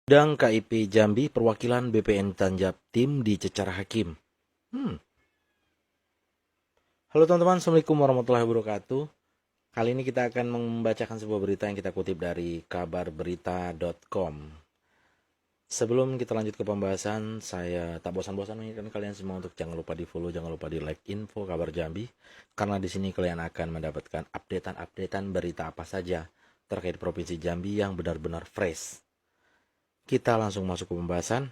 Sidang KIP Jambi perwakilan BPN Tanjab Tim dicecar hakim. Halo teman-teman, Assalamualaikum warahmatullahi wabarakatuh. Kali ini kita akan membacakan sebuah berita yang kita kutip dari kabarberita.com. Sebelum kita lanjut ke pembahasan, saya tak bosan-bosan mengingatkan kalian semua untuk jangan lupa di follow, jangan lupa di like info Kabar Jambi, karena di sini kalian akan mendapatkan updatean berita apa saja terkait Provinsi Jambi yang benar-benar fresh. Kita langsung masuk ke pembahasan.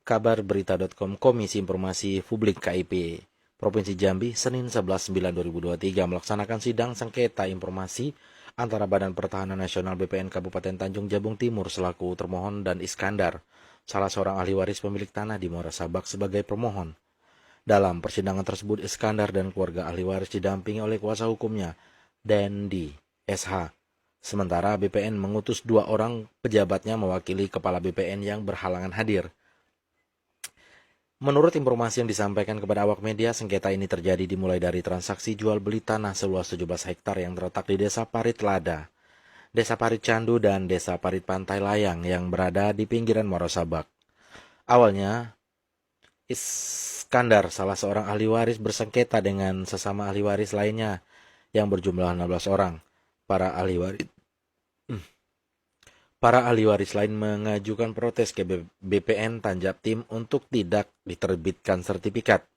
Kabarberita.com, Komisi Informasi Publik KIP Provinsi Jambi, Senin 11/9/2023 melaksanakan sidang sengketa informasi antara Badan Pertahanan Nasional BPN Kabupaten Tanjung Jabung Timur selaku termohon dan Iskandar, salah seorang ahli waris pemilik tanah di Muara Sabak sebagai pemohon. Dalam persidangan tersebut, Iskandar dan keluarga ahli waris didampingi oleh kuasa hukumnya, Dendi SH. Sementara BPN mengutus 2 orang pejabatnya mewakili kepala BPN yang berhalangan hadir. Menurut informasi yang disampaikan kepada awak media, sengketa ini terjadi dimulai dari transaksi jual beli tanah seluas 17 hektar yang terletak di Desa Parit Lada, Desa Parit Candu, dan Desa Parit Pantai Layang yang berada di pinggiran Muara Sabak. Awalnya, Iskandar, salah seorang ahli waris, bersengketa dengan sesama ahli waris lainnya yang berjumlah 16 orang. Para ahli waris lain mengajukan protes ke BPN Tanjab Tim untuk tidak diterbitkan sertifikat.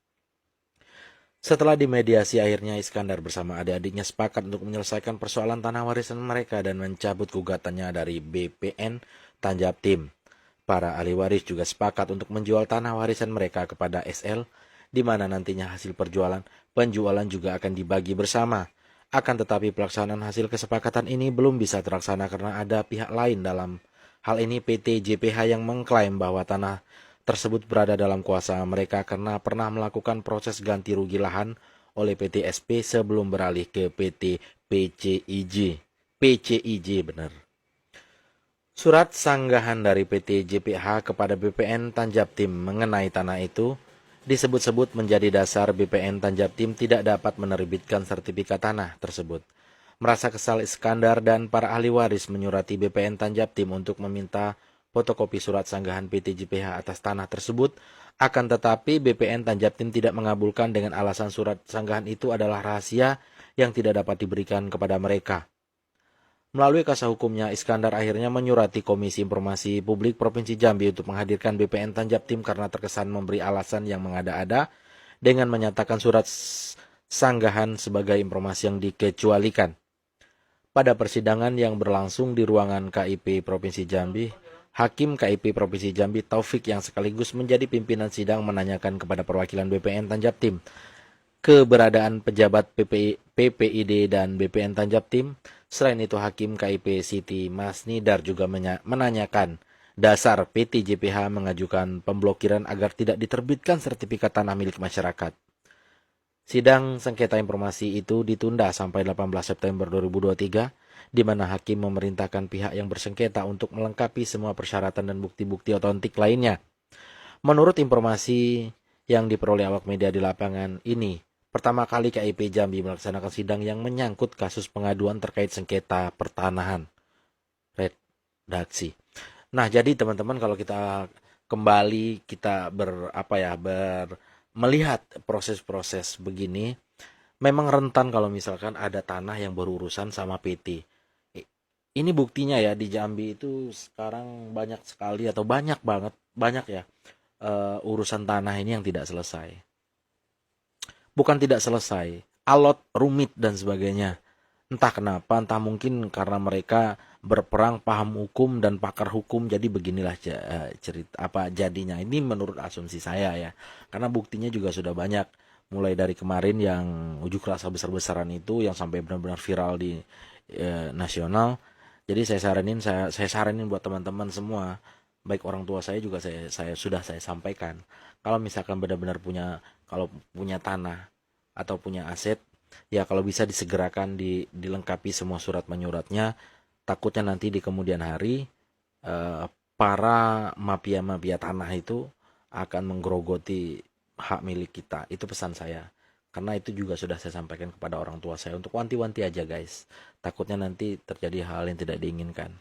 Setelah dimediasi, akhirnya Iskandar bersama adik-adiknya sepakat untuk menyelesaikan persoalan tanah warisan mereka dan mencabut gugatannya dari BPN Tanjab Tim. Para ahli waris juga sepakat untuk menjual tanah warisan mereka kepada SL, di mana nantinya hasil penjualan juga akan dibagi bersama. Akan tetapi pelaksanaan hasil kesepakatan ini belum bisa terlaksana karena ada pihak lain, dalam hal ini PT JPH, yang mengklaim bahwa tanah tersebut berada dalam kuasa mereka karena pernah melakukan proses ganti rugi lahan oleh PT SP sebelum beralih ke PT PCIJ benar. Surat sanggahan dari PT JPH kepada BPN Tanjab Tim mengenai tanah itu disebut-sebut menjadi dasar BPN Tanjab Tim tidak dapat menerbitkan sertifikat tanah tersebut. Merasa kesal, Iskandar dan para ahli waris menyurati BPN Tanjab Tim untuk meminta fotokopi surat sanggahan PT JPH atas tanah tersebut. Akan tetapi BPN Tanjab Tim tidak mengabulkan dengan alasan surat sanggahan itu adalah rahasia yang tidak dapat diberikan kepada mereka. Melalui kuasa hukumnya, Iskandar akhirnya menyurati Komisi Informasi Publik Provinsi Jambi untuk menghadirkan BPN Tanjab Tim karena terkesan memberi alasan yang mengada-ada dengan menyatakan surat sanggahan sebagai informasi yang dikecualikan. Pada persidangan yang berlangsung di ruangan KIP Provinsi Jambi, Hakim KIP Provinsi Jambi Taufik yang sekaligus menjadi pimpinan sidang menanyakan kepada perwakilan BPN Tanjab Tim keberadaan pejabat PPID dan BPN Tanjab Tim. Selain itu, Hakim KIP Siti Masnidar juga menanyakan dasar PT JPH mengajukan pemblokiran agar tidak diterbitkan sertifikat tanah milik masyarakat. Sidang sengketa informasi itu ditunda sampai 18 September 2023, di mana Hakim memerintahkan pihak yang bersengketa untuk melengkapi semua persyaratan dan bukti-bukti otentik lainnya. Menurut informasi yang diperoleh awak media di lapangan ini, pertama kali KIP Jambi melaksanakan sidang yang menyangkut kasus pengaduan terkait sengketa pertanahan. Redaksi. Nah, jadi teman-teman, kalau kita kembali kita melihat proses-proses begini, memang rentan kalau misalkan ada tanah yang berurusan sama PT. Ini buktinya ya, di Jambi itu sekarang banyak sekali atau banyak ya urusan tanah ini yang tidak selesai. Bukan tidak selesai, alot, rumit dan sebagainya. Entah kenapa, entah mungkin karena mereka berperang paham hukum dan pakar hukum, jadi beginilah cerita jadinya. Ini menurut asumsi saya ya. Karena buktinya juga sudah banyak, mulai dari kemarin yang ujuk rasa besar-besaran itu yang sampai benar-benar viral di nasional. Jadi saya saranin buat teman-teman semua, baik orang tua saya juga saya sampaikan, kalau misalkan benar-benar punya tanah atau punya aset, ya kalau bisa disegerakan dilengkapi semua surat menyuratnya. Takutnya nanti di kemudian hari para mafia-mafia tanah itu akan menggerogoti hak milik kita. Itu pesan saya. Karena itu juga sudah saya sampaikan kepada orang tua saya untuk wanti-wanti aja guys. Takutnya nanti terjadi hal yang tidak diinginkan.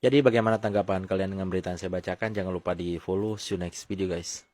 Jadi bagaimana tanggapan kalian dengan berita yang saya bacakan? Jangan lupa di follow. See you next video guys.